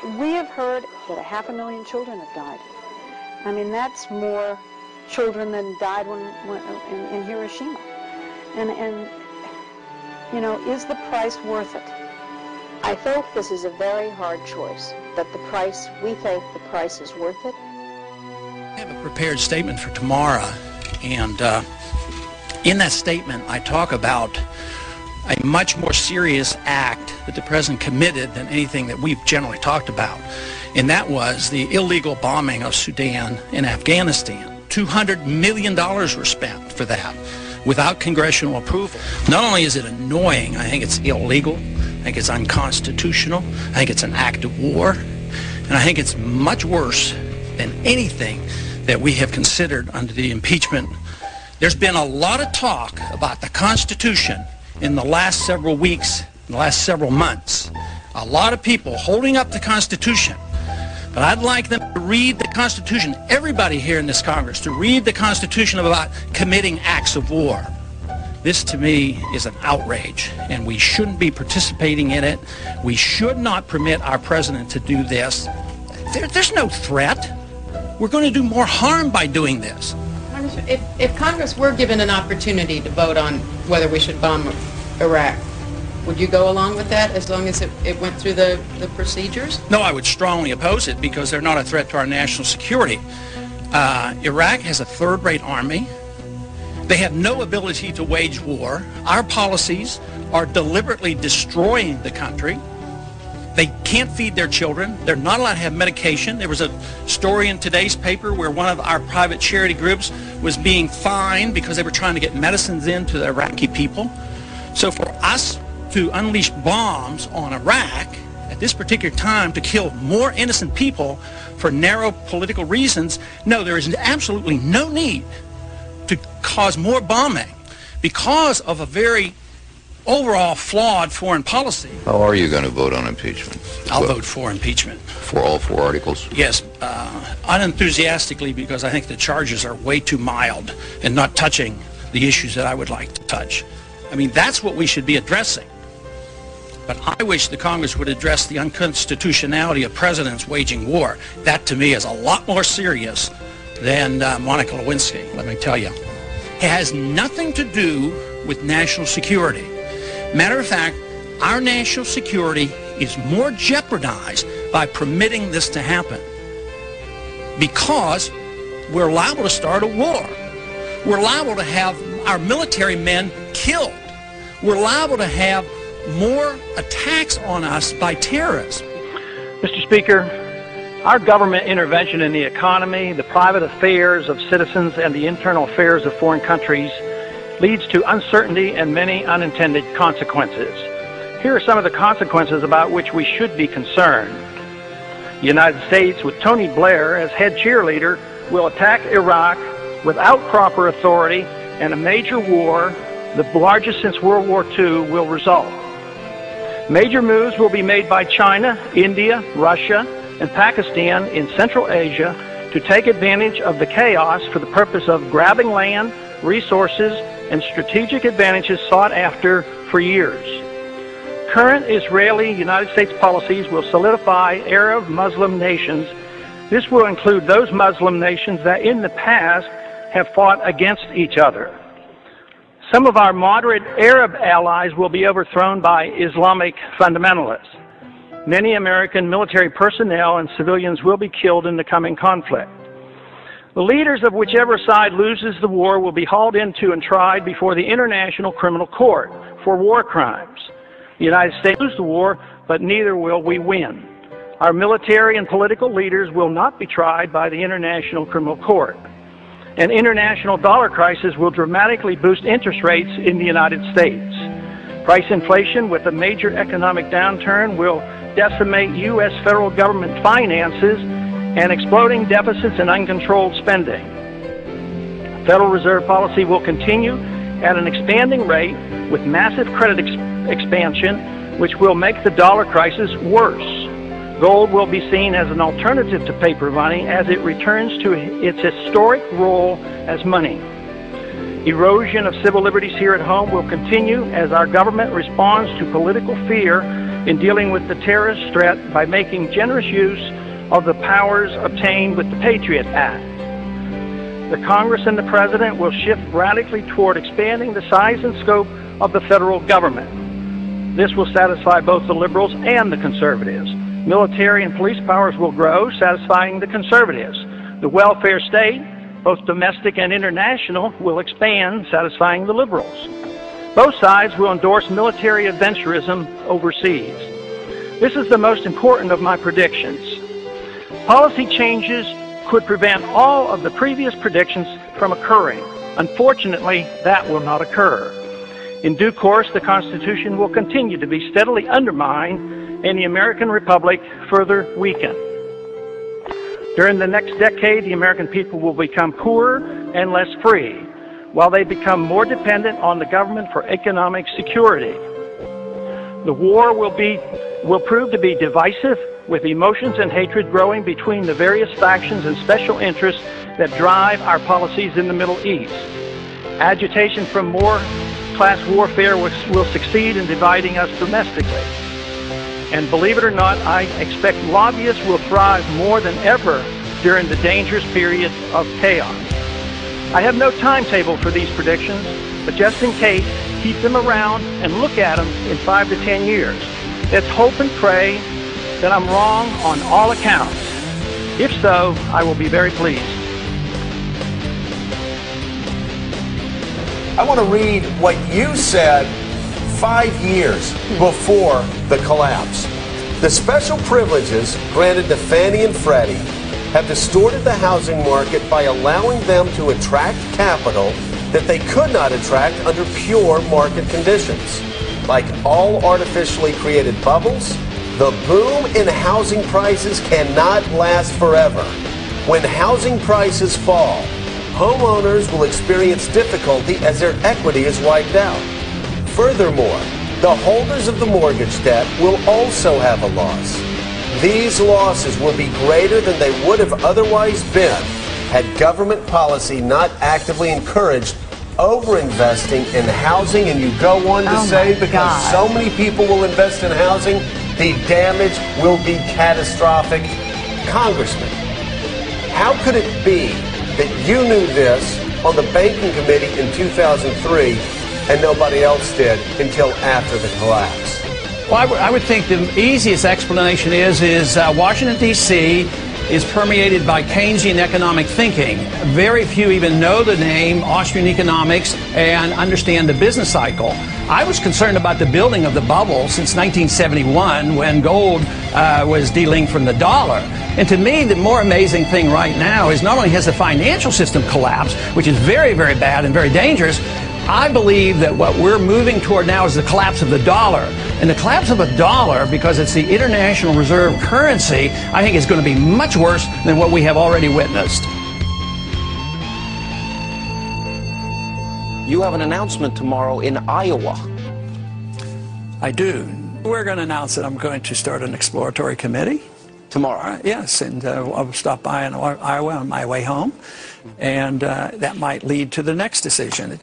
We have heard that 500,000 children have died. I mean, that's more children than died in Hiroshima. And you know, is the price worth it? I think this is a very hard choice, but we think the price is worth it. I have a prepared statement for tomorrow, and in that statement I talk about a much more serious act that the President committed than anything that we've generally talked about, and that was the illegal bombing of Sudan and Afghanistan. $200 million were spent for that without congressional approval. Not only is it annoying, I think it's illegal, I think it's unconstitutional, I think it's an act of war, and I think it's much worse than anything that we have considered under the impeachment. There's been a lot of talk about the Constitution in the last several weeks, in the last several months. A lot of people holding up the Constitution. But I'd like them to read the Constitution, everybody here in this Congress, to read the Constitution about committing acts of war. This, to me, is an outrage, and we shouldn't be participating in it. We should not permit our President to do this. There's no threat. We're going to do more harm by doing this. If Congress were given an opportunity to vote on whether we should bomb Iraq, would you go along with that as long as it went through the procedures? No, I would strongly oppose it because they're not a threat to our national security. Iraq has a third-rate army. They have no ability to wage war. Our policies are deliberately destroying the country. They can't feed their children. They're not allowed to have medication. There was a story in today's paper where one of our private charity groups was being fined because they were trying to get medicines into the Iraqi people. So for us to unleash bombs on Iraq at this particular time to kill more innocent people for narrow political reasons, no, there is absolutely no need to cause more bombing because of a very overall flawed foreign policy. How are you going to vote on impeachment? I'll vote for impeachment. For all 4 articles? Yes, unenthusiastically, because I think the charges are way too mild and not touching the issues that I would like to touch. I mean, that's what we should be addressing. But I wish the Congress would address the unconstitutionality of presidents waging war. That, to me, is a lot more serious than Monica Lewinsky, let me tell you. It has nothing to do with national security. Matter of fact, our national security is more jeopardized by permitting this to happen because we're liable to start a war. We're liable to have our military men killed. We're liable to have more attacks on us by terrorists. Mr. Speaker, our government intervention in the economy, the private affairs of citizens, and the internal affairs of foreign countries leads to uncertainty and many unintended consequences. Here are some of the consequences about which we should be concerned. The United States, with Tony Blair as head cheerleader, will attack Iraq without proper authority, and a major war, the largest since World War II, will result. Major moves will be made by China, India, Russia, and Pakistan in Central Asia to take advantage of the chaos for the purpose of grabbing land, resources, and strategic advantages sought after for years. Current Israeli-United States policies will solidify Arab Muslim nations. This will include those Muslim nations that in the past have fought against each other. Some of our moderate Arab allies will be overthrown by Islamic fundamentalists. Many American military personnel and civilians will be killed in the coming conflict. The leaders of whichever side loses the war will be hauled into and tried before the International Criminal Court for war crimes. The United States will lose the war, but neither will we win. Our military and political leaders will not be tried by the International Criminal Court. An international dollar crisis will dramatically boost interest rates in the United States. Price inflation with a major economic downturn will decimate U.S. federal government finances and exploding deficits and uncontrolled spending. Federal Reserve policy will continue at an expanding rate with massive credit expansion, which will make the dollar crisis worse. Gold will be seen as an alternative to paper money as it returns to its historic role as money. Erosion of civil liberties here at home will continue as our government responds to political fear in dealing with the terrorist threat by making generous use of the powers obtained with the Patriot Act. The Congress and the President will shift radically toward expanding the size and scope of the federal government. This will satisfy both the liberals and the conservatives. Military and police powers will grow, satisfying the conservatives. The welfare state, both domestic and international, will expand, satisfying the liberals. Both sides will endorse military adventurism overseas. This is the most important of my predictions. Policy changes could prevent all of the previous predictions from occurring. Unfortunately, that will not occur. In due course, the Constitution will continue to be steadily undermined and the American Republic further weakened. During the next decade, the American people will become poorer and less free, while they become more dependent on the government for economic security. The war will prove to be divisive, with emotions and hatred growing between the various factions and special interests that drive our policies in the Middle East. Agitation from more class warfare will succeed in dividing us domestically. And believe it or not, I expect lobbyists will thrive more than ever during the dangerous period of chaos. I have no timetable for these predictions, but just in case, keep them around and look at them in 5 to 10 years. Let's hope and pray that I'm wrong on all accounts. If so, I will be very pleased. I want to read what you said 5 years before the collapse. The special privileges granted to Fannie and Freddie have distorted the housing market by allowing them to attract capital that they could not attract under pure market conditions. Like all artificially created bubbles, the boom in housing prices cannot last forever. When housing prices fall, homeowners will experience difficulty as their equity is wiped out. Furthermore, the holders of the mortgage debt will also have a loss. These losses will be greater than they would have otherwise been had government policy not actively encouraged overinvesting in housing. And you go on to say, because so many people will invest in housing, the damage will be catastrophic. Congressman, how could it be that you knew this on the banking committee in 2003 and nobody else did until after the collapse? Well, I would think the easiest explanation is Washington, D.C. is permeated by Keynesian economic thinking. Very few even know the name Austrian economics and understand the business cycle. I was concerned about the building of the bubble since 1971 when gold was delinked from the dollar. And to me, the more amazing thing right now is not only has the financial system collapsed, which is very, very bad and very dangerous, I believe that what we're moving toward now is the collapse of the dollar. And the collapse of a dollar, because it's the international reserve currency, I think is going to be much worse than what we have already witnessed. You have an announcement tomorrow in Iowa. I do. We're going to announce that I'm going to start an exploratory committee. Tomorrow? Yes, and I'll stop by in Iowa on my way home, and that might lead to the next decision.